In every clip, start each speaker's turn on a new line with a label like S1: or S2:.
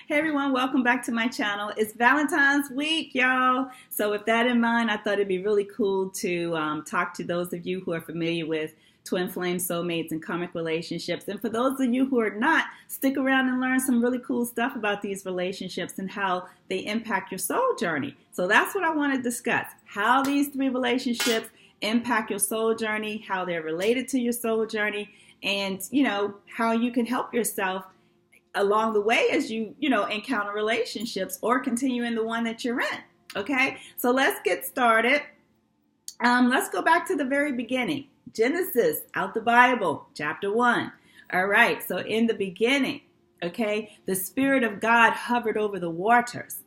S1: Hey everyone, welcome back to my channel. It's Valentine's week, y'all. So with that in mind, I thought it'd be really cool to talk to those of you who are familiar with twin flame soulmates and karmic relationships. And for those of you who are not, stick around and learn some really cool stuff about these relationships and how they impact your soul journey. So that's what I want to discuss. How these three relationships impact your soul journey, how they're related to your soul journey, and how you can help yourself along the way as you encounter relationships or continue in the one that you're in. Okay, so let's get started. Let's go back to the very beginning. Genesis, out the Bible, chapter 1. All right, so in the beginning, okay, the Spirit of God hovered over the waters.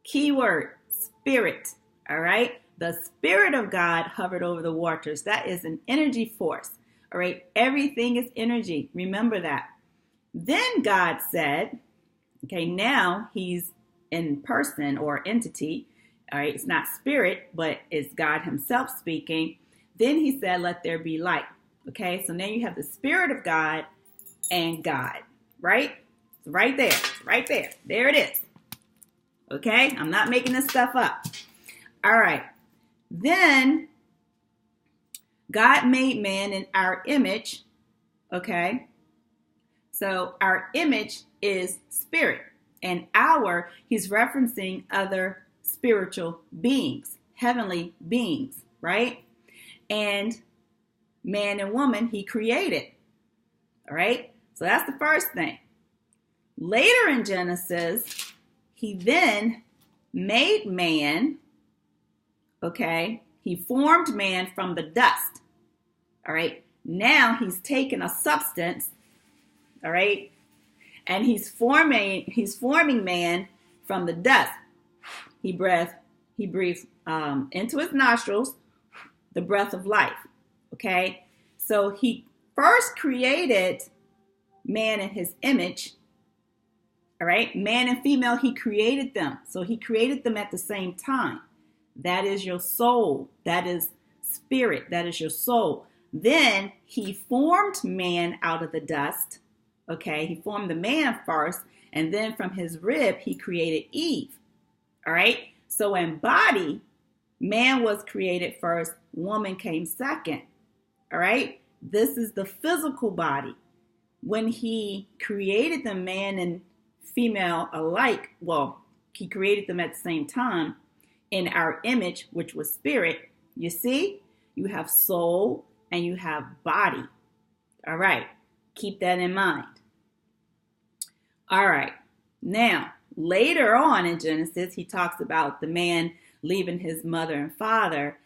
S1: Keyword, spirit. All right, the Spirit of God hovered over the waters. That is an energy force. All right, everything is energy. Remember that. Then God said, okay, now he's in person or entity. All right, it's not spirit, but it's God himself speaking. Then he said, let there be light. Okay, so now you have the Spirit of God and God, right? It's right there, right there. There it is. Okay, I'm not making this stuff up. All right, then God made man in our image, okay? So our image is spirit, and he's referencing other spiritual beings, heavenly beings, right? And man and woman, he created, all right? So that's the first thing. Later in Genesis, he then made man, okay? He formed man from the dust, all right? Now he's taken a substance, all right, and he's forming man from the dust. He breathed into his nostrils the breath of life. Okay, so he first created man in his image. All right, man and female, he created them. So he created them at the same time. That is your soul. That is spirit. That is your soul. Then he formed man out of the dust. Okay, he formed the man first, and then from his rib, he created Eve. All right, so in body, man was created first, woman came second. All right, this is the physical body. When he created the man and female alike, well, he created them at the same time in our image, which was spirit. You see, you have soul and you have body. All right, keep that in mind. All right, now later on in Genesis, he talks about the man leaving his mother and father,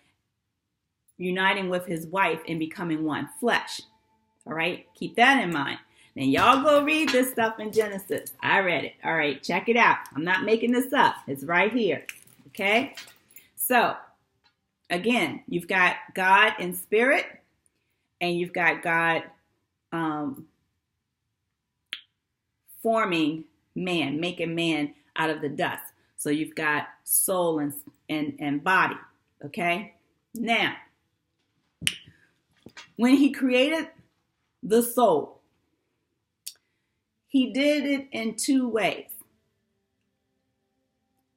S1: uniting with his wife and becoming one flesh. All right, keep that in mind. Now y'all go read this stuff in Genesis. I read it. All right, check it out. I'm not making this up. It's right here. Okay, so again, you've got God in spirit, and you've got God forming man, making man out of the dust. So you've got soul and body, okay? Now, when he created the soul, he did it in two ways.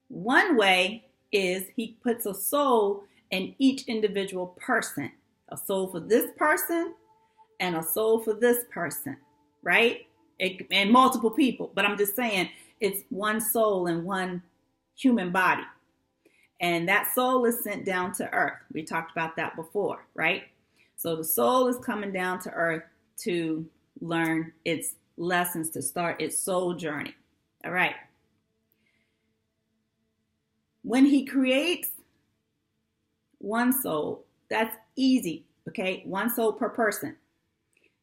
S1: One way is he puts a soul in each individual person, a soul for this person and a soul for this person, right? And multiple people, but I'm just saying it's one soul in one human body. And that soul is sent down to earth. We talked about that before, right? So the soul is coming down to earth to learn its lessons, to start its soul journey. All right. When he creates one soul, that's easy, okay? One soul per person.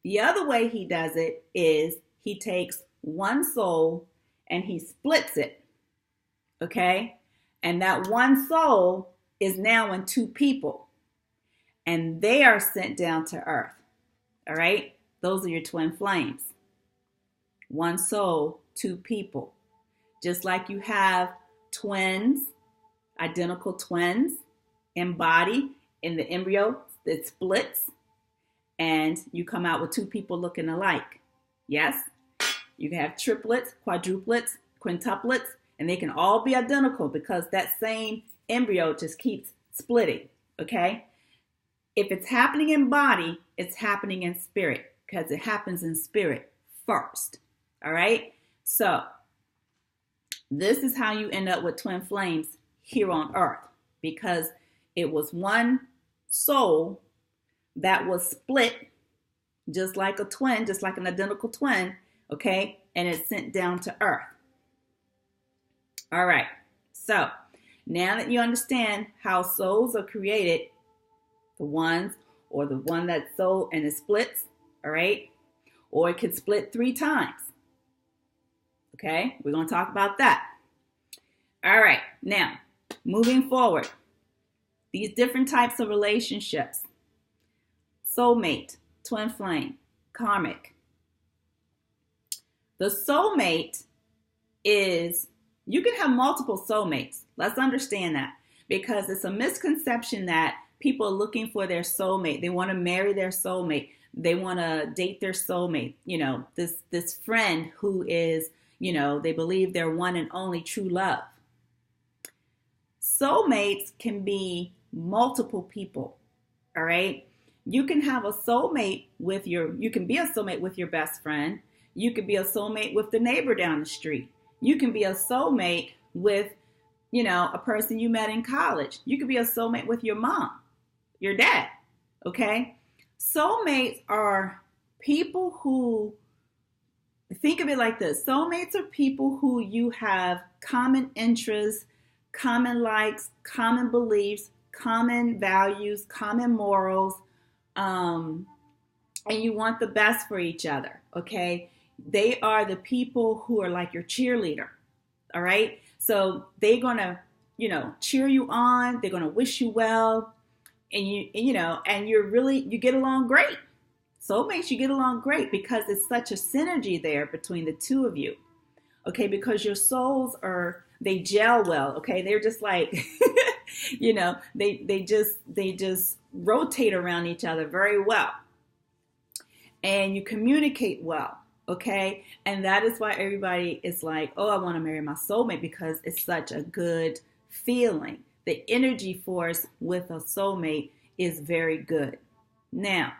S1: The other way he does it is he takes one soul and he splits it, okay? And that one soul is now in two people, and they are sent down to earth, all right? Those are your twin flames. One soul, two people. Just like you have twins, identical twins in body, in the embryo that splits, and you come out with two people looking alike. Yes? You can have triplets, quadruplets, quintuplets, and they can all be identical because that same embryo just keeps splitting, okay? If it's happening in body, it's happening in spirit because it happens in spirit first, all right? So this is how you end up with twin flames here on earth, because it was one soul that was split just like a twin, just like an identical twin, okay? And it's sent down to earth. All right, so now that you understand how souls are created, the ones or the one that's soul and it splits, all right? Or it could split 3 times. Okay, we're going to talk about that. All right, now moving forward, these different types of relationships: soulmate, twin flame, karmic. The soulmate is, you can have multiple soulmates. Let's understand that, because it's a misconception that people are looking for their soulmate. They want to marry their soulmate. They want to date their soulmate. You know, this friend who is, you know, they believe they're one and only true love. Soulmates can be multiple people, all right? You can have a soulmate with you can be a soulmate with your best friend. You could be a soulmate with the neighbor down the street. You can be a soulmate with, you know, a person you met in college. You could be a soulmate with your mom, your dad, okay? Soulmates are people who, think of it like this. Soulmates are people who you have common interests, common likes, common beliefs, common values, common morals, and you want the best for each other, okay? They are the people who are like your cheerleader, all right? So they're going to, you know, cheer you on. They're going to wish you well. And you know, and you get along great. Soulmates, you get along great because it's such a synergy there between the two of you, okay? Because your souls they gel well, okay? They're just like, you know, they just rotate around each other very well. And you communicate well, okay? And that is why everybody is like, oh, I want to marry my soulmate, because it's such a good feeling. The energy force with a soulmate is very good. Now,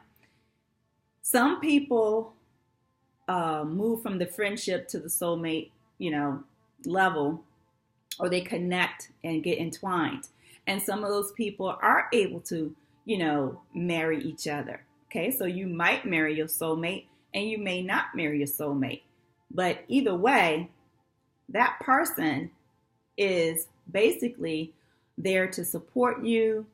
S1: some people move from the friendship to the soulmate, you know, level, or they connect and get entwined. And some of those people are able to, you know, marry each other. Okay, so you might marry your soulmate and you may not marry your soulmate. But either way, that person is basically there to support you,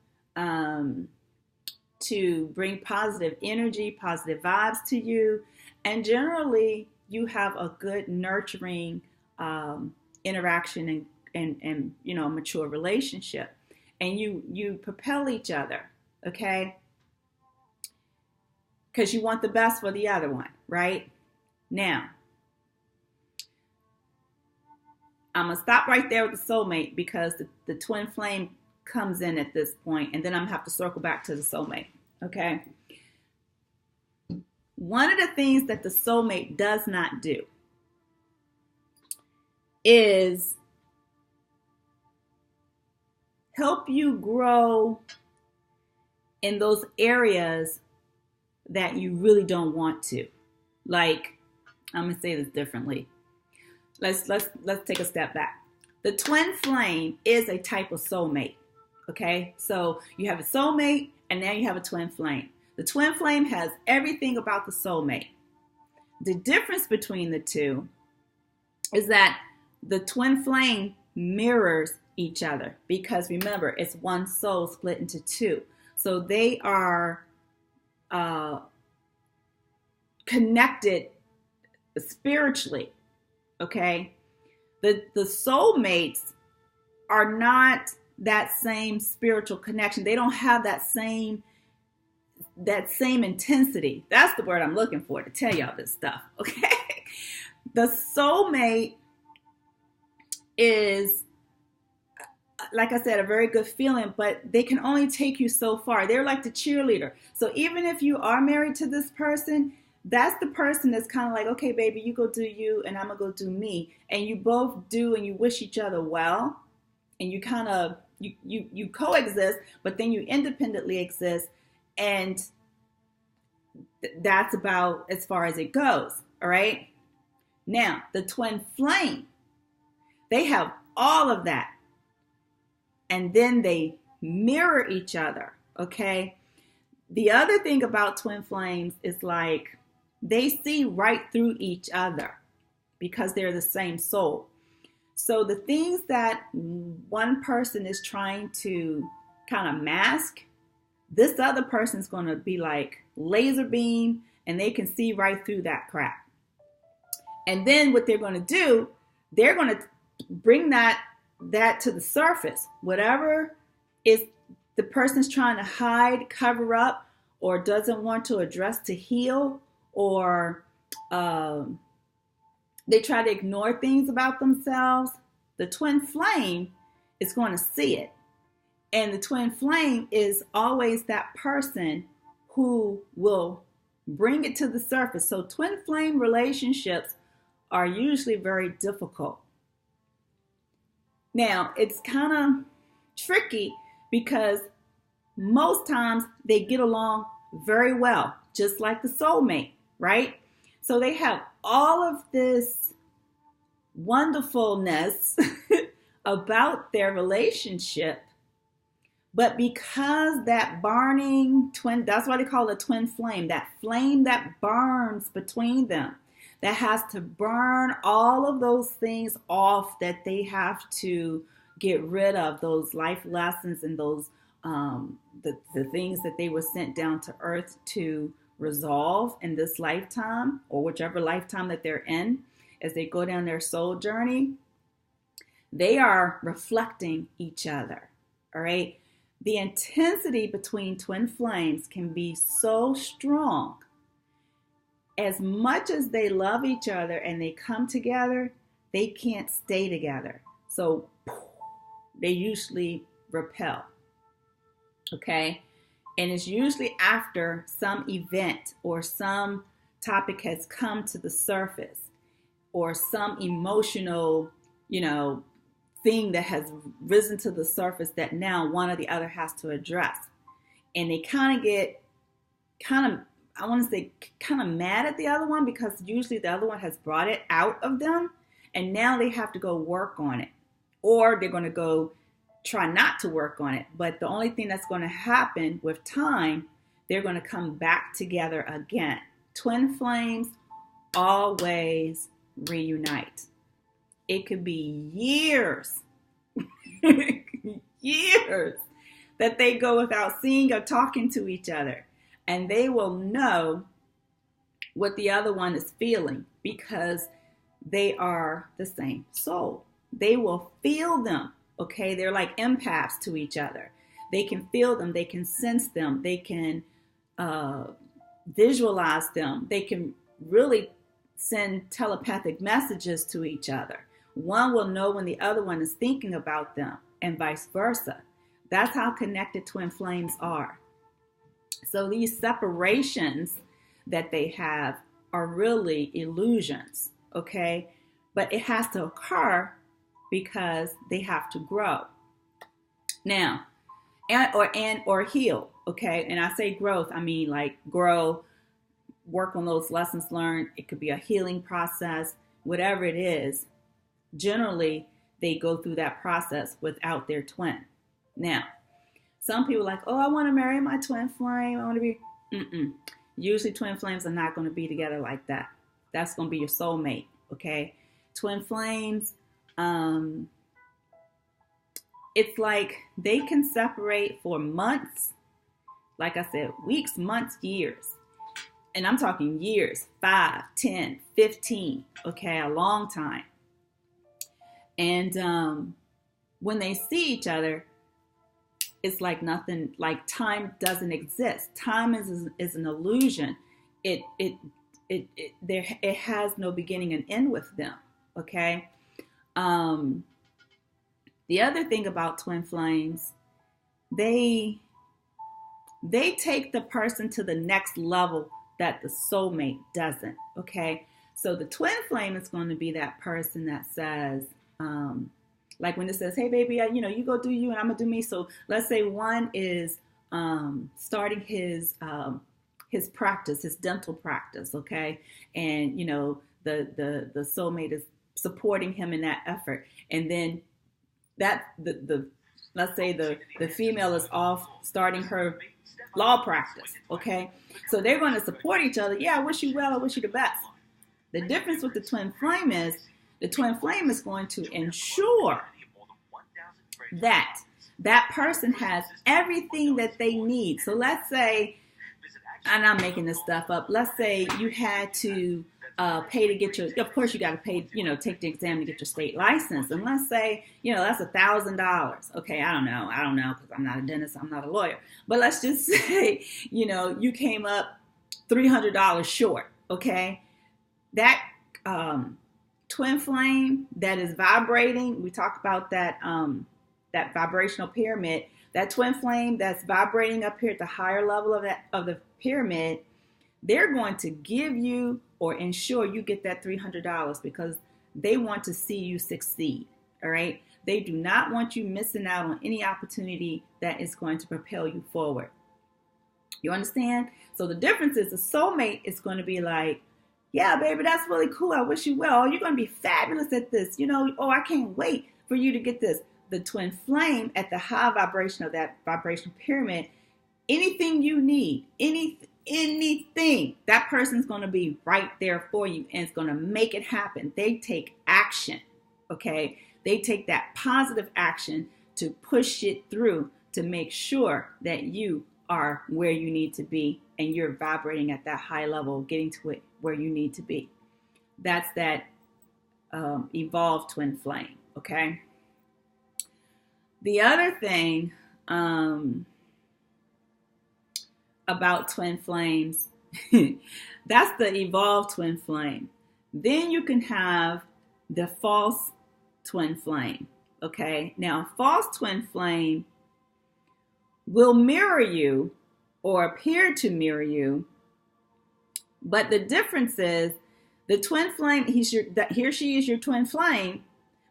S1: to bring positive energy, positive vibes to you. And generally, you have a good nurturing interaction and you know, mature relationship. And you propel each other, okay? Because you want the best for the other one, right? Now, I'm going to stop right there with the soulmate, because the twin flame comes in at this point, and then I'm going to have to circle back to the soulmate, okay? One of the things that the soulmate does not do is help you grow in those areas that you really don't want to. Like, I'm going to say this differently. Let's take a step back. The twin flame is a type of soulmate, okay? So you have a soulmate, and now you have a twin flame. The twin flame has everything about the soulmate. The difference between the two is that the twin flame mirrors each other, because remember, it's one soul split into two. So they are connected spiritually, okay? The soulmates are not that same spiritual connection. They don't have that same intensity. That's the word I'm looking for to tell y'all this stuff, okay? The soulmate is, like I said, a very good feeling, but they can only take you so far. They're like the cheerleader. So even if you are married to this person, that's the person that's kind of like, okay, baby, you go do you and I'm gonna go do me. And you both do and you wish each other well. And you kind of, you coexist, but then you independently exist. And that's about as far as it goes. All right. Now, the twin flame, they have all of that. And then they mirror each other. Okay. The other thing about twin flames is like they see right through each other because they're the same soul. So the things that one person is trying to kind of mask, this other person's going to be like laser beam and they can see right through that crap. And then what they're going to do, they're going to bring that to the surface. Whatever is the person's trying to hide, cover up, or doesn't want to address to heal, or they try to ignore things about themselves, the twin flame is going to see it. And the twin flame is always that person who will bring it to the surface. So twin flame relationships are usually very difficult. Now, it's kind of tricky because most times they get along very well, just like the soulmate, right? So they have all of this wonderfulness about their relationship, but because that burning twin, that's why they call it a twin flame, that flame that burns between them, that has to burn all of those things off that they have to get rid of, those life lessons and those the things that they were sent down to earth to resolve in this lifetime or whichever lifetime that they're in. As they go down their soul journey, they are reflecting each other. All right. The intensity between twin flames can be so strong. As much as they love each other and they come together, they can't stay together. So they usually repel. Okay. And it's usually after some event or some topic has come to the surface or some emotional, thing that has risen to the surface that now one or the other has to address. And they kind of get I want to say kind of mad at the other one because usually the other one has brought it out of them and now they have to go work on it, or they're going to go try not to work on it. But the only thing that's going to happen with time, they're going to come back together again. Twin flames always reunite. It could be years, years that they go without seeing or talking to each other. And they will know what the other one is feeling because they are the same soul. They will feel them, okay? They're like empaths to each other. They can feel them. They can sense them. They can visualize them. They can really send telepathic messages to each other. One will know when the other one is thinking about them and vice versa. That's how connected twin flames are. So these separations that they have are really illusions, okay? But it has to occur because they have to grow. Now, or heal, okay? And I say growth, I mean like grow, work on those lessons learned. It could be a healing process, whatever it is. Generally, they go through that process without their twin. Now, some people are like, oh, I want to marry my twin flame. I want to be, Usually twin flames are not going to be together like that. That's going to be your soulmate, okay? Twin flames, it's like they can separate for months. Like I said, weeks, months, years. And I'm talking years, 5, 10, 15, okay, a long time. And when they see each other, it's like nothing, like time doesn't exist. Time is an illusion. It has no beginning and end with them. Okay. The other thing about twin flames, they take the person to the next level that the soulmate doesn't, okay? So the twin flame is going to be that person that says, like when it says, hey, baby, you go do you and I'm going to do me. So let's say one is starting his practice, his dental practice, okay? And, the soulmate is supporting him in that effort. And then let's say the female is off starting her law practice, okay? So they're going to support each other. Yeah, I wish you well. I wish you the best. The difference with the twin flame is the twin flame is going to ensure that that person has everything that they need. So let's say, and I'm making this stuff up, let's say you had to pay to get of course you got to pay, take the exam to get your state license. And let's say, that's $1,000. Okay, I don't know, because I'm not a dentist, I'm not a lawyer. But let's just say, you came up $300 short, okay? That twin flame that is vibrating, we talked about that, that vibrational pyramid, that twin flame that's vibrating up here at the higher level of the pyramid, they're going to give you or ensure you get that $300 because they want to see you succeed, all right? They do not want you missing out on any opportunity that is going to propel you forward. You understand? So the difference is the soulmate is going to be like, yeah, baby, that's really cool. I wish you well. You're going to be fabulous at this. I can't wait for you to get this. The twin flame at the high vibration of that vibrational pyramid, anything you need, anything, that person's going to be right there for you and it's going to make it happen. They take action, okay? They take that positive action to push it through to make sure that you are where you need to be and you're vibrating at that high level, getting to it where you need to be. That's that evolved twin flame, okay? The other thing about twin flames, that's the evolved twin flame. Then you can have the false twin flame, okay? Now, a false twin flame will mirror you or appear to mirror you, but the difference is the twin flame, he or she is your twin flame,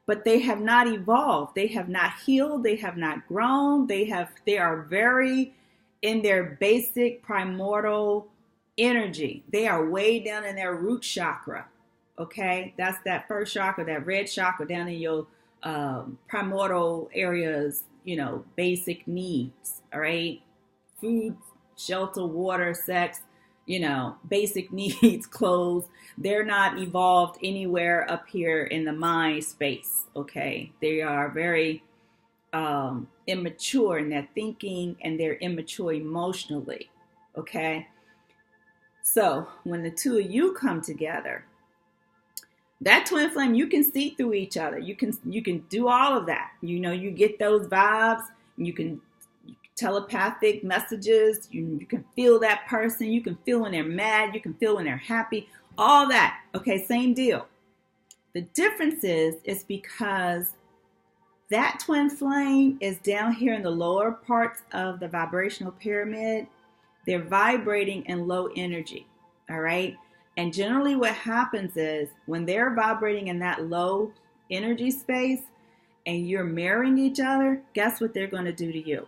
S1: but they have not evolved. They have not healed. They have not grown. They are very in their basic primordial energy. They are way down in their root chakra. Okay, that's that first chakra, that red chakra down in your primordial areas, basic needs. All right, food, shelter, water, sex, basic needs, clothes. They're not evolved anywhere up here in the mind space, okay? They are very immature in their thinking and they're immature emotionally, okay? So when the two of you come together, that twin flame, you can see through each other. You can do all of that. You get those vibes. You can telepathic messages. You can feel that person. You can feel when they're mad. You can feel when they're happy. All that. Okay, same deal. The difference is because that twin flame is down here in the lower parts of the vibrational pyramid. They're vibrating in low energy. All right. And generally what happens is when they're vibrating in that low energy space and you're mirroring each other, guess what they're going to do to you?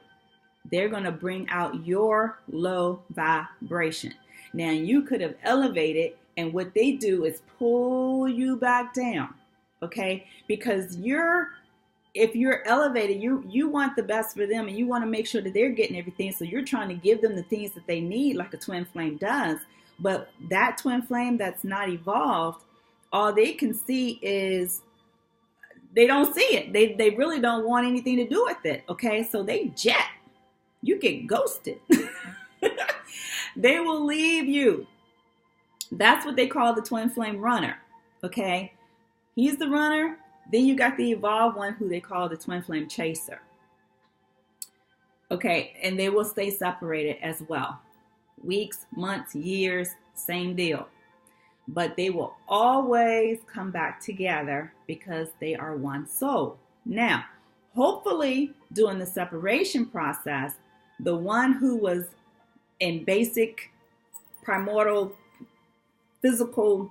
S1: They're going to bring out your low vibration. Now, you could have elevated, and what they do is pull you back down, okay? Because if you're elevated, you want the best for them, and you want to make sure that they're getting everything, so you're trying to give them the things that they need, like a twin flame does. But that twin flame that's not evolved, all they can see is they don't see it. They really don't want anything to do with it, okay? So they jet. You get ghosted. They will leave you. That's what they call the twin flame runner, okay? He's the runner. Then you got the evolved one who they call the twin flame chaser. Okay, and they will stay separated as well. Weeks, months, years, same deal. But they will always come back together because they are one soul. Now, hopefully during the separation process, the one who was in basic primordial physical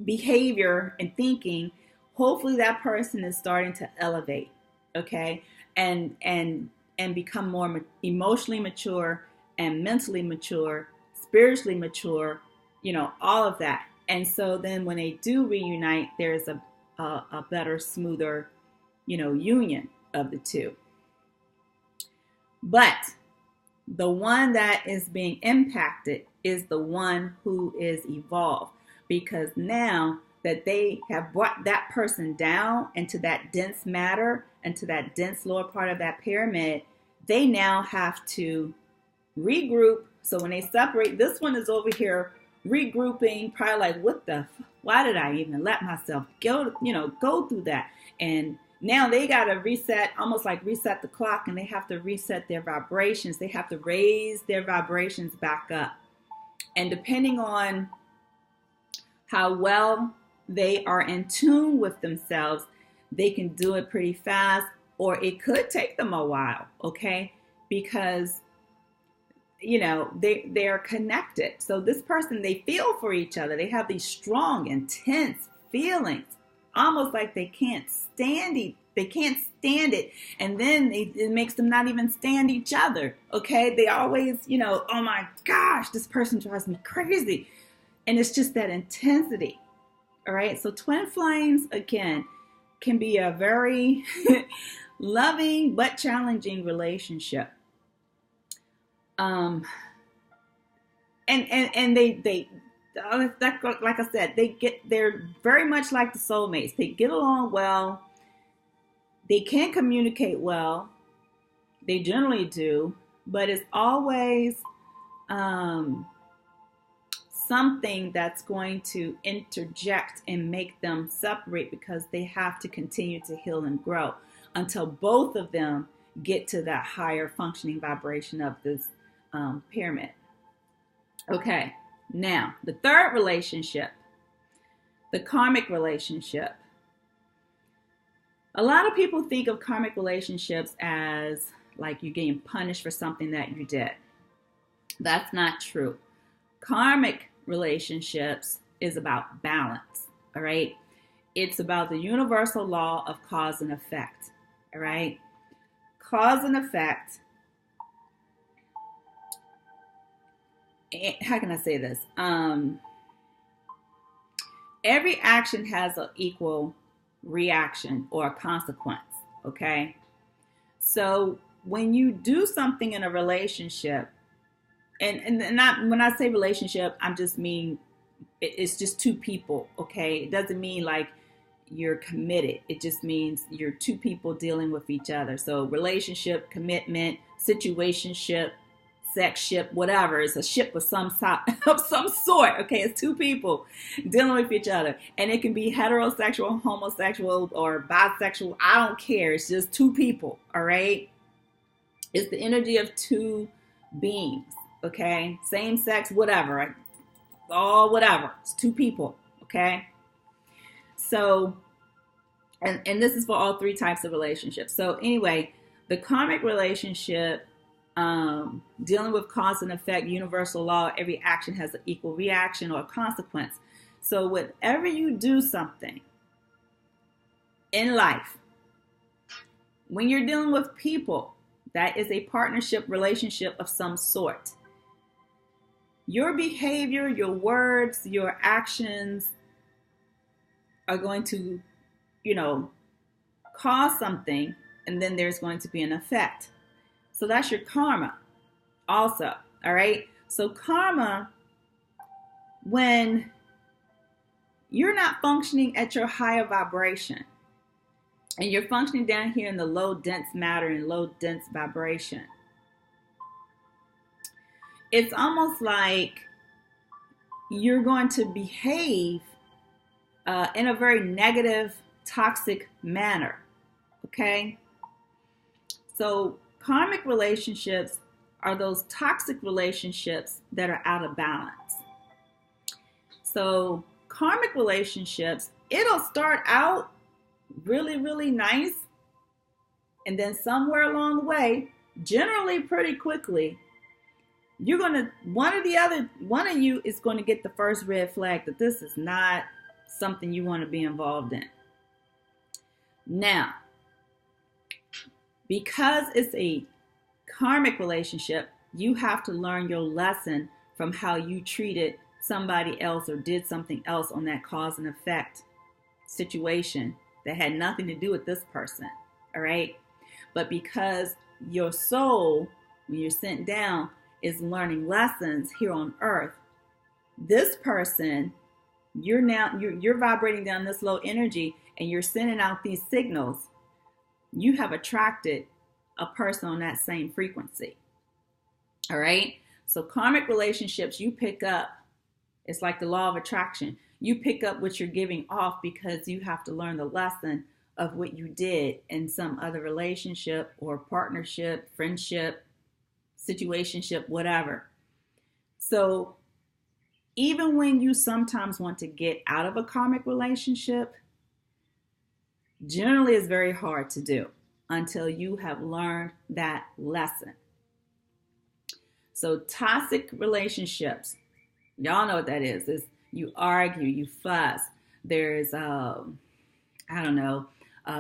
S1: behavior and thinking, hopefully that person is starting to elevate, okay, and become more emotionally mature and mentally mature, spiritually mature, all of that. And so then when they do reunite, there's a better, smoother, union of the two. But the one that is being impacted is the one who is evolved, because now that they have brought that person down into that dense matter, into that dense lower part of that pyramid, they now have to regroup. So when they separate, this one is over here regrouping, probably like, why did I even let myself go through that? And now they got to reset, almost like reset the clock, and they have to reset their vibrations. They have to raise their vibrations back up. And depending on how well they are in tune with themselves, they can do it pretty fast, or it could take them a while, okay? Because, they are connected. So this person, they feel for each other. They have these strong, intense feelings, almost like they can't stand it. And then it makes them not even stand each other, okay? They always, oh my gosh, this person drives me crazy. And it's just that intensity, all right? So twin flames, again, can be a very loving but challenging relationship. And they like I said, they're very much like the soulmates. They get along well. They can communicate well. They generally do, but it's always something that's going to interject and make them separate, because they have to continue to heal and grow until both of them get to that higher functioning vibration of this pyramid. Okay, now the third relationship, the karmic relationship. A lot of people think of karmic relationships as like you're getting punished for something that you did. That's not true. Karmic relationships is about balance, all right? It's about the universal law of cause and effect, all right? Cause and effect. How can I say this? Every action has an equal reaction or a consequence, okay? So when you do something in a relationship, and not, when I say relationship, I'm just mean it's just two people, okay? It doesn't mean like you're committed. It just means you're two people dealing with each other. So relationship, commitment, situationship, sexship, whatever. It's a ship of some sort, okay? It's two people dealing with each other. And it can be heterosexual, homosexual, or bisexual. I don't care. It's just two people, all right? It's the energy of two beings, okay? Same sex, whatever. Whatever. It's two people, okay? So, and this is for all three types of relationships. So anyway, the karmic relationship, dealing with cause and effect, universal law, every action has an equal reaction or consequence. So whenever you do something in life, when you're dealing with people, that is a partnership relationship of some sort. Your behavior, your words, your actions are going to, cause something, and then there's going to be an effect. So that's your karma also, all right? So karma, when you're not functioning at your higher vibration, and you're functioning down here in the low dense matter and low dense vibration, it's almost like you're going to behave in a very negative, toxic manner, okay? So karmic relationships are those toxic relationships that are out of balance. So karmic relationships, it'll start out really, really nice, and then somewhere along the way, generally pretty quickly, you're going to, one of you is going to get the first red flag that this is not something you want to be involved in. Now, because it's a karmic relationship, you have to learn your lesson from how you treated somebody else or did something else on that cause and effect situation that had nothing to do with this person. All right. But because your soul, when you're sent down, is learning lessons here on earth, this person, you're vibrating down this low energy and you're sending out these signals. You have attracted a person on that same frequency. All right. So karmic relationships, you pick up, it's like the law of attraction. You pick up what you're giving off because you have to learn the lesson of what you did in some other relationship or partnership, friendship, situationship, whatever. So even when you sometimes want to get out of a karmic relationship, generally it's very hard to do until you have learned that lesson. So toxic relationships, y'all know what that is. It's you argue, you fuss. There's,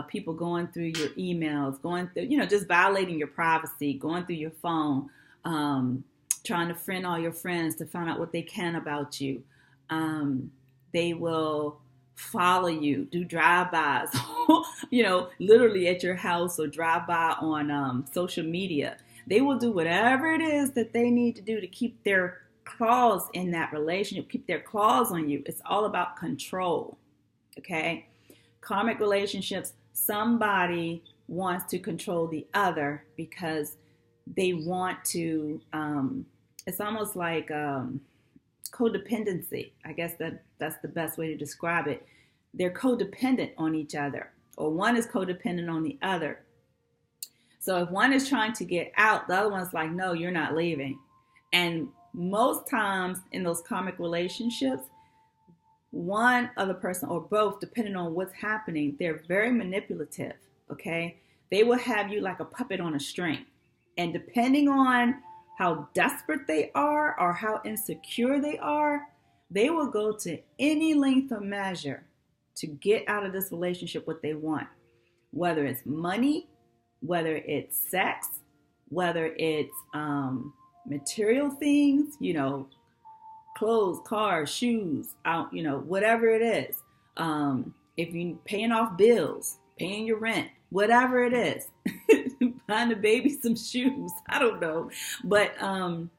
S1: people going through your emails, going through, just violating your privacy, going through your phone, trying to friend all your friends to find out what they can about you. They will follow you, do drive-bys, literally at your house or drive-by on social media. They will do whatever it is that they need to do to keep their claws in that relationship, keep their claws on you. It's all about control, okay? Karmic relationships, somebody wants to control the other because they want to, it's almost like codependency. I guess that's the best way to describe it. They're codependent on each other, or one is codependent on the other. So if one is trying to get out, the other one's like, no, you're not leaving. And most times in those karmic relationships, one other person or both, depending on what's happening, they're very manipulative, okay? They will have you like a puppet on a string. And depending on how desperate they are or how insecure they are, they will go to any length of measure to get out of this relationship what they want. Whether it's money, whether it's sex, whether it's material things, clothes, cars, shoes, whatever it is. If you're paying off bills, paying your rent, whatever it is, buying the baby some shoes, I don't know. But I'm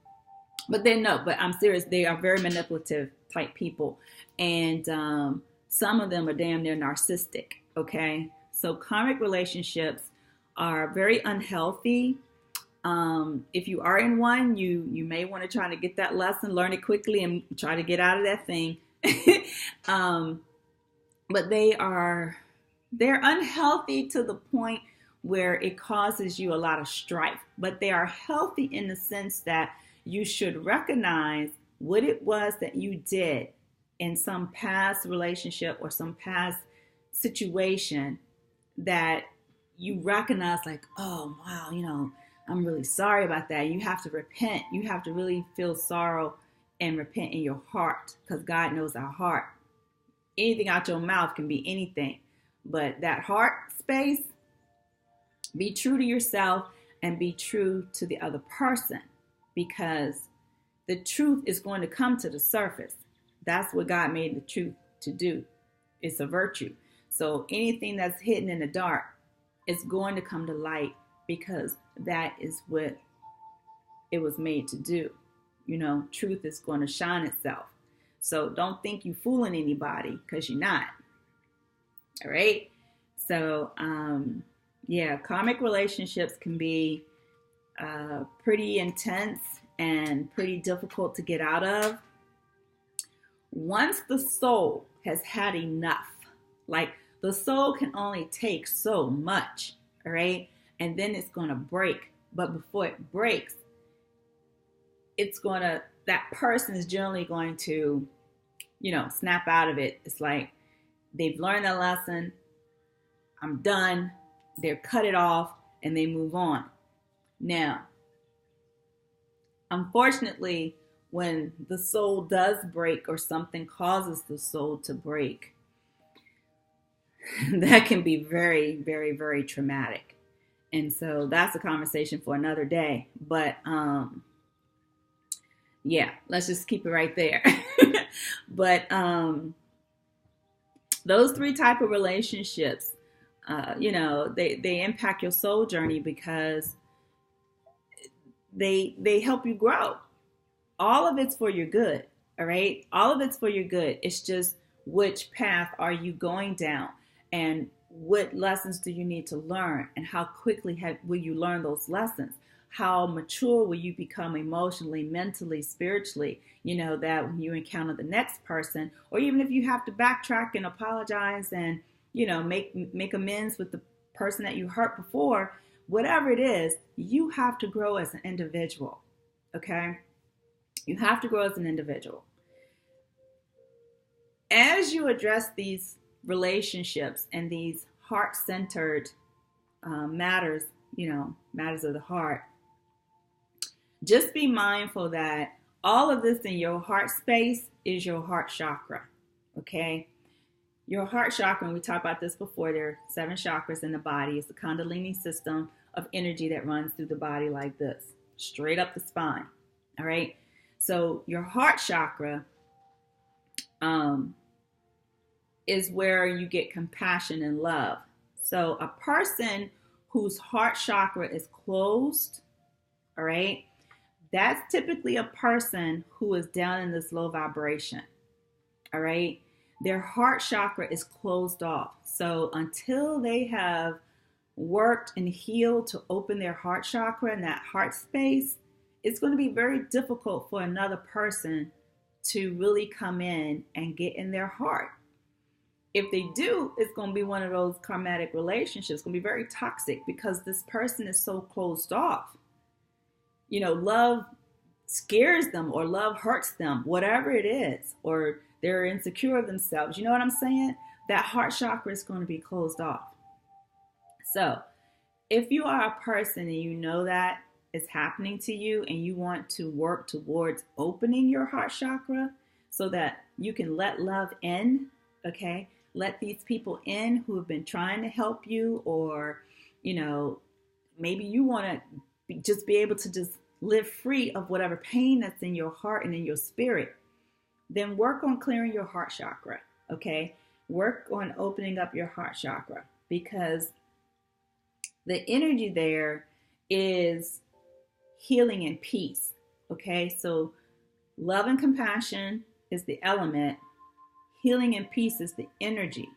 S1: serious. They are very manipulative type people. And some of them are damn near narcissistic, okay? So karmic relationships are very unhealthy. If you are in one, you may want to try to get that lesson, learn it quickly, and try to get out of that thing. But they're unhealthy to the point where it causes you a lot of strife. But they are healthy in the sense that you should recognize what it was that you did in some past relationship or some past situation that you recognize like, oh, wow, I'm really sorry about that. You have to repent. You have to really feel sorrow and repent in your heart because God knows our heart. Anything out your mouth can be anything. But that heart space, be true to yourself and be true to the other person because the truth is going to come to the surface. That's what God made the truth to do. It's a virtue. So anything that's hidden in the dark is going to come to light because that is what it was made to do. Truth is going to shine itself. So don't think you're fooling anybody because you're not. All right. So, karmic relationships can be pretty intense and pretty difficult to get out of. Once the soul has had enough, like the soul can only take so much, all right? And then it's going to break. But before it breaks, that person is generally going to, snap out of it. It's like they've learned a lesson. I'm done. They're cut it off and they move on. Now, Unfortunately, when the soul does break or something causes the soul to break, that can be very, very, very traumatic. And so that's a conversation for another day. But yeah, let's just keep it right there. But those three type of relationships, they impact your soul journey because they help you grow. All of it's for your good. All right, all of it's for your good. It's just which path are you going down, and what lessons do you need to learn, and how quickly will you learn those lessons? How mature will you become emotionally, mentally, spiritually? That when you encounter the next person, or even if you have to backtrack and apologize and make amends with the person that you hurt before, whatever it is, you have to grow as an individual. Okay, you have to grow as an individual. As you address these relationships and these heart-centered matters, matters of the heart, just be mindful that all of this in your heart space is your heart chakra, okay? Your heart chakra, and we talked about this before, there are 7 chakras in the body. It's the Kundalini system of energy that runs through the body like this, straight up the spine, all right? So your heart chakra is where you get compassion and love. So a person whose heart chakra is closed, all right, that's typically a person who is down in this low vibration, all right? Their heart chakra is closed off. So until they have worked and healed to open their heart chakra and that heart space, it's going to be very difficult for another person to really come in and get in their heart. If they do, it's going to be one of those karmic relationships. It's going to be very toxic because this person is so closed off. Love scares them or love hurts them, whatever it is, or they're insecure of themselves. You know what I'm saying? That heart chakra is going to be closed off. So if you are a person and you know that is happening to you and you want to work towards opening your heart chakra so that you can let love in, okay? Let these people in who have been trying to help you, or, maybe you want to just be able to just live free of whatever pain that's in your heart and in your spirit. Then work on clearing your heart chakra, okay? Work on opening up your heart chakra because the energy there is healing and peace, okay? So love and compassion is the element. Healing and peace is the energy.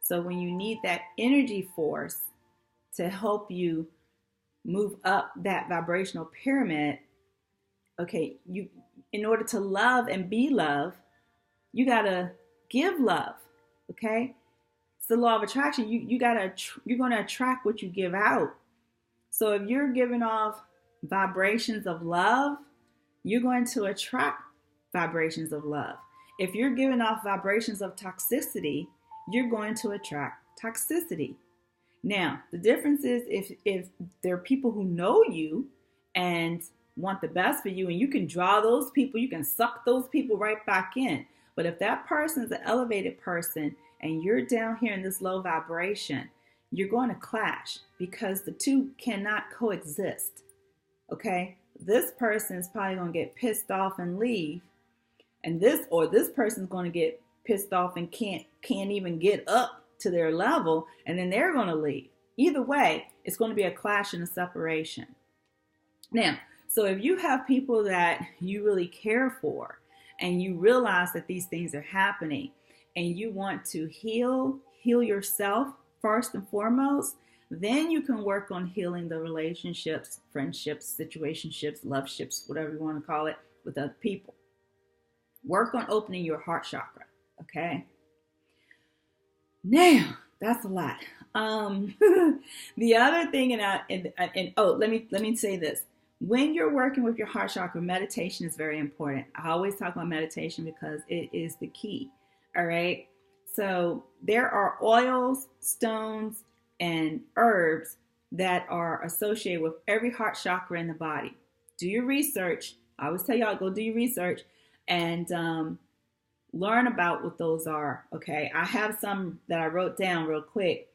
S1: So when you need that energy force to help you move up that vibrational pyramid, okay, in order to love and be love, you gotta give love, okay? It's the law of attraction. You're gonna attract what you give out. So if you're giving off vibrations of love, you're going to attract vibrations of love. If you're giving off vibrations of toxicity, you're going to attract toxicity. Now, the difference is if there are people who know you and want the best for you, and you can draw those people, you can suck those people right back in. But if that person is an elevated person and you're down here in this low vibration, you're going to clash because the two cannot coexist. Okay? This person is probably going to get pissed off and leave. And this person's going to get pissed off and can't even get up to their level, and then they're going to leave. Either way, it's going to be a clash and a separation. Now, so if you have people that you really care for and you realize that these things are happening and you want to heal yourself first and foremost, then you can work on healing the relationships, friendships, situationships, love ships, whatever you want to call it, with other people. Work on opening your heart chakra, okay? Now, that's a lot. The other thing, let me say this. When you're working with your heart chakra, meditation is very important. I always talk about meditation because it is the key, all right? So there are oils, stones, and herbs that are associated with every heart chakra in the body, do your research. I always tell y'all, go do your research and learn about what those are. Okay, I have some that I wrote down real quick.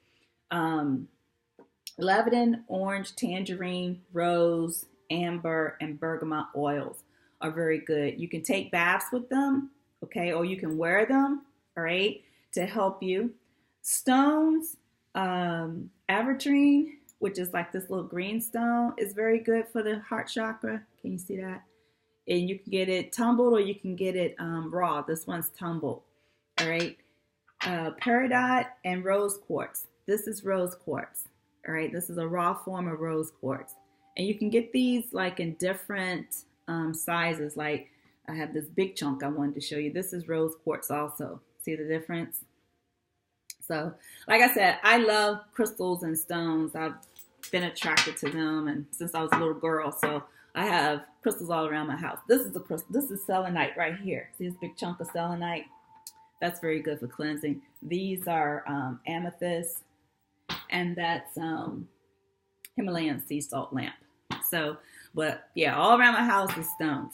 S1: Lavender, orange, tangerine, rose, amber, and bergamot oils are very good. You can take baths with them, okay, or you can wear them, all right, to help you. Stones, avertrine, which is like this little green stone, is very good for the heart chakra. Can you see that? And you can get it tumbled or you can get it raw. This one's tumbled, all right. Peridot and rose quartz. This is rose quartz. All right, this is a raw form of rose quartz. And you can get these like in different sizes. Like I have this big chunk I wanted to show you. This is rose quartz also. See the difference? So, like I said, I love crystals and stones. I've been attracted to them and since I was a little girl. So I have crystals all around my house. This is a crystal. This is selenite right here. See this big chunk of selenite? That's very good for cleansing. These are amethyst. And that's Himalayan sea salt lamp. So, but yeah, all around my house is stones.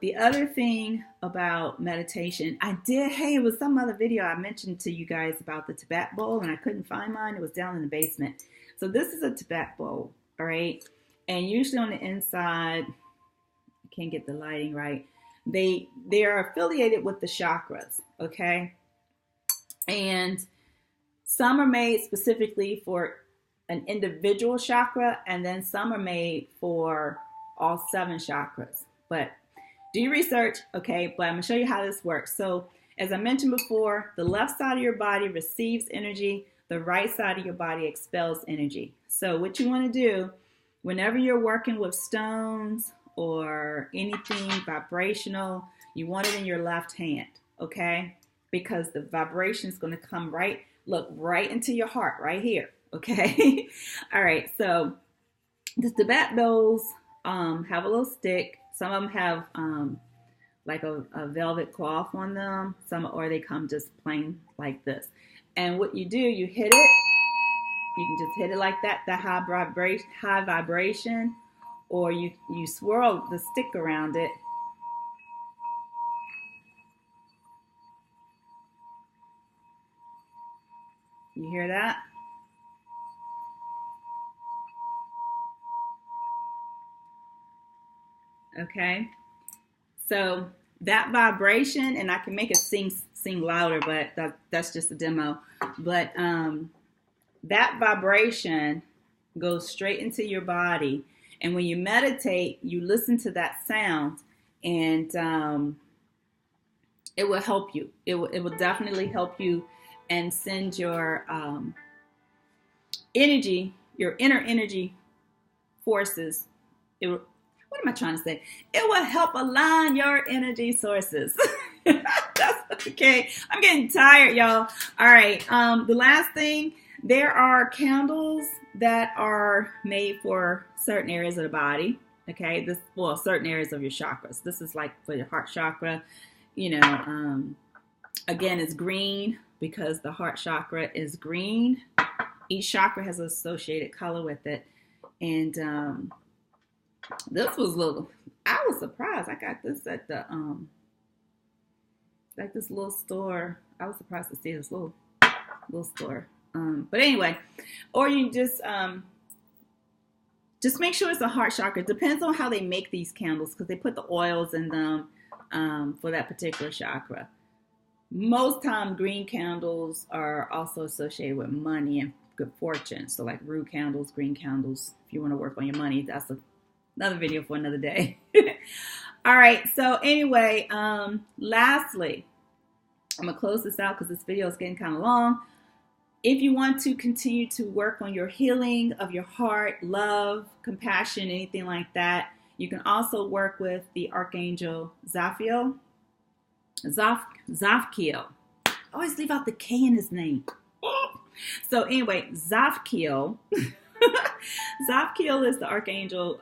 S1: The other thing about meditation, it was some other video I mentioned to you guys about the Tibet bowl and I couldn't find mine. It was down in the basement. So this is a Tibet bowl, all right? And usually on the inside, I can't get the lighting right. They are affiliated with the chakras, okay? And some are made specifically for an individual chakra, and then some are made for all 7 chakras. But do your research, okay? But I'm going to show you how this works. So as I mentioned before, the left side of your body receives energy. The right side of your body expels energy. So what you want to do, whenever you're working with stones or anything vibrational, you want it in your left hand, okay? Because the vibration is going to come right into your heart right here, okay? All right, so the Tibet bowls have a little stick. Some of them have like a velvet cloth on them, or they come just plain like this. And what you do, you hit it. You can just hit it like that, the high vibration, or you swirl the stick around it. You hear that? Okay. So that vibration, and I can make it sing louder, but that's just a demo. But that vibration goes straight into your body. And when you meditate, you listen to that sound and it will help you. It will definitely help you and send your energy, your inner energy forces. What am I trying to say? It will help align your energy sources. That's okay. I'm getting tired, y'all. All right. The last thing, there are candles that are made for certain areas of the body. Okay. Certain areas of your chakras. This is like for your heart chakra. Again, it's green because the heart chakra is green. Each chakra has an associated color with it. And this was I was surprised. I got this at the like this little store. I was surprised to see this little store. But anyway, or you just make sure it's a heart chakra. It depends on how they make these candles because they put the oils in them for that particular chakra. Most time green candles are also associated with money and good fortune. So like rue candles, green candles, if you want to work on your money, that's another video for another day. All right. So anyway, lastly, I'm going to close this out because this video is getting kind of long. If you want to continue to work on your healing of your heart, love, compassion, anything like that, you can also work with the Archangel Zaphiel. Zaphiel. I always leave out the K in his name. So anyway, Zaphiel. Zaphiel is the Archangel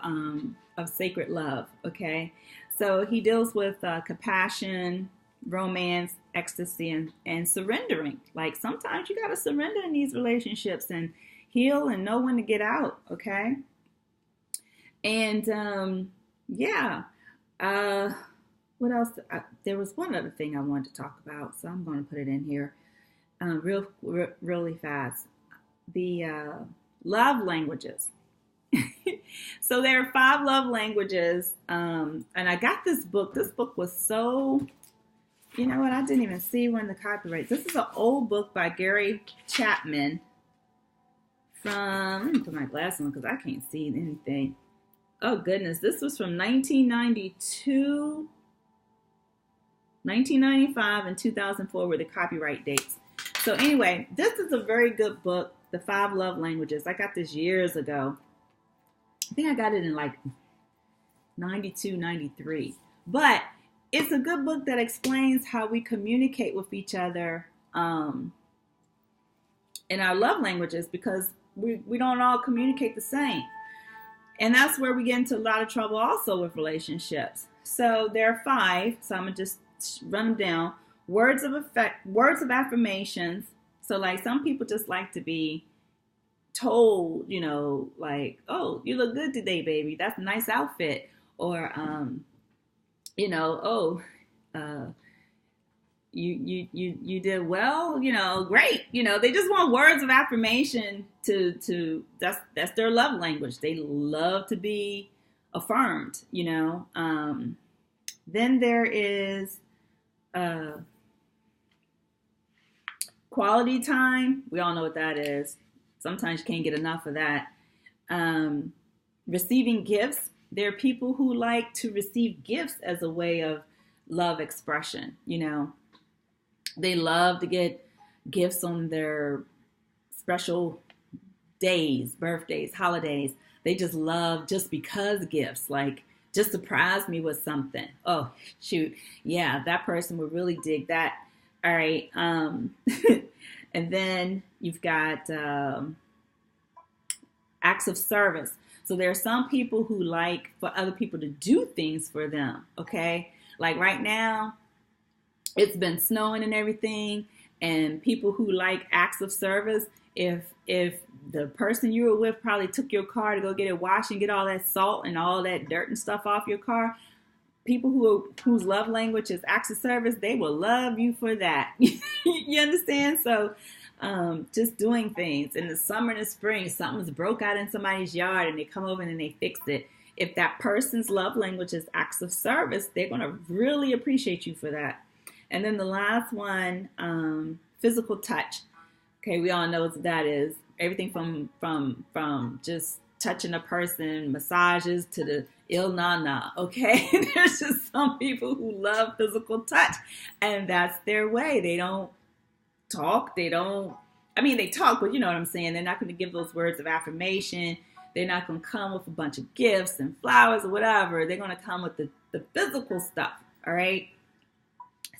S1: of sacred love, okay? So he deals with compassion, romance, ecstasy, and surrendering. Like sometimes you got to surrender in these relationships and heal and know when to get out, okay? And Yeah. Uh, what else? There was one other thing I wanted to talk about, so I'm going to put it in here, really fast. The love languages. So there are 5 love languages, and I got this book. This book was so, you know what? I didn't even see when the copyright. This is an old book by Gary Chapman. Let me put my glasses on because I can't see anything. Oh goodness, this was from 1992, 1995, and 2004 were the copyright dates. So anyway, this is a very good book, The 5 Love Languages. I got this years ago. I think I got it in like 92, 93. But it's a good book that explains how we communicate with each other in our love languages, because we don't all communicate the same. And that's where we get into a lot of trouble also with relationships. So there are 5. So I'm going to just run them down. Words of affirmations. So like some people just like to be told, you know, like, oh, you look good today, baby. That's a nice outfit. Or, you know, oh, you did well, you know, great. You know, they just want words of affirmation that's their love language. They love to be affirmed, you know. Then there is quality time. We all know what that is. Sometimes you can't get enough of that. Receiving gifts. There are people who like to receive gifts as a way of love expression, you know. They love to get gifts on their special days, birthdays, holidays. They just love just because gifts, like just surprise me with something. Oh, shoot. Yeah, that person would really dig that. All right. And then you've got acts of service. So there are some people who like for other people to do things for them. Okay. Like right now, it's been snowing and everything, and people who like acts of service, if the person you were with probably took your car to go get it washed and get all that salt and all that dirt and stuff off your car, people whose love language is acts of service, they will love you for that. You understand? So just doing things. In the summer and the spring, something's broke out in somebody's yard and they come over and they fix it. If that person's love language is acts of service, they're going to really appreciate you for that. And then the last one, physical touch. Okay, we all know what that is. Everything from just touching a person, massages to the il na na. Okay, there's just some people who love physical touch, and that's their way. They don't talk. They talk, but you know what I'm saying. They're not going to give those words of affirmation. They're not going to come with a bunch of gifts and flowers or whatever. They're going to come with the physical stuff. All right.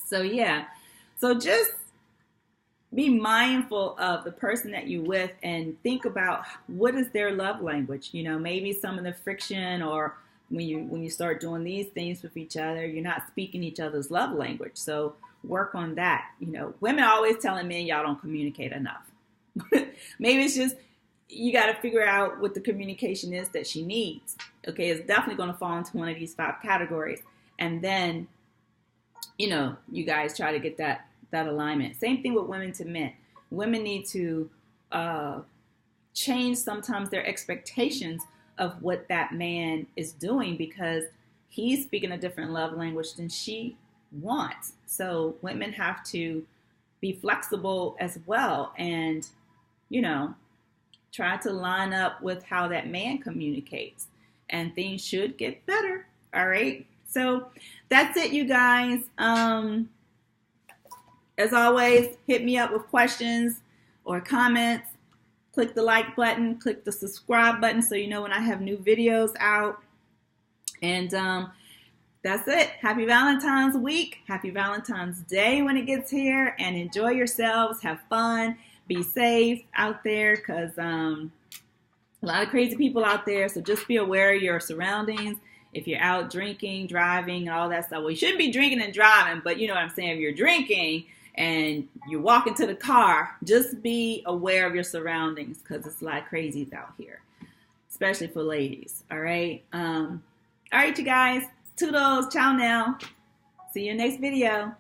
S1: So yeah, so just be mindful of the person that you're with and think about what is their love language. You know, maybe some of the friction, or when you start doing these things with each other, you're not speaking each other's love language. So work on that. You know, women are always telling men y'all don't communicate enough. Maybe it's just you got to figure out what the communication is that she needs. Okay, it's definitely going to fall into one of these 5 categories, and then, you know, you guys try to get that alignment. Same thing with women to men. Women need to change sometimes their expectations of what that man is doing, because he's speaking a different love language than she wants. So women have to be flexible as well, and, you know, try to line up with how that man communicates, and things should get better. All right. So that's it, you guys. As always, hit me up with questions or comments. Click the like button, click the subscribe button so you know when I have new videos out. And that's it. Happy Valentine's week. Happy Valentine's Day when it gets here. And enjoy yourselves. Have fun. Be safe out there, because a lot of crazy people out there. So just be aware of your surroundings. If you're out drinking, driving, and all that stuff. Well, you shouldn't be drinking and driving, but you know what I'm saying. If you're drinking and you're walking to the car, just be aware of your surroundings, because it's a lot of crazies out here, especially for ladies. All right. All right, you guys. Toodles. Ciao now. See you next video.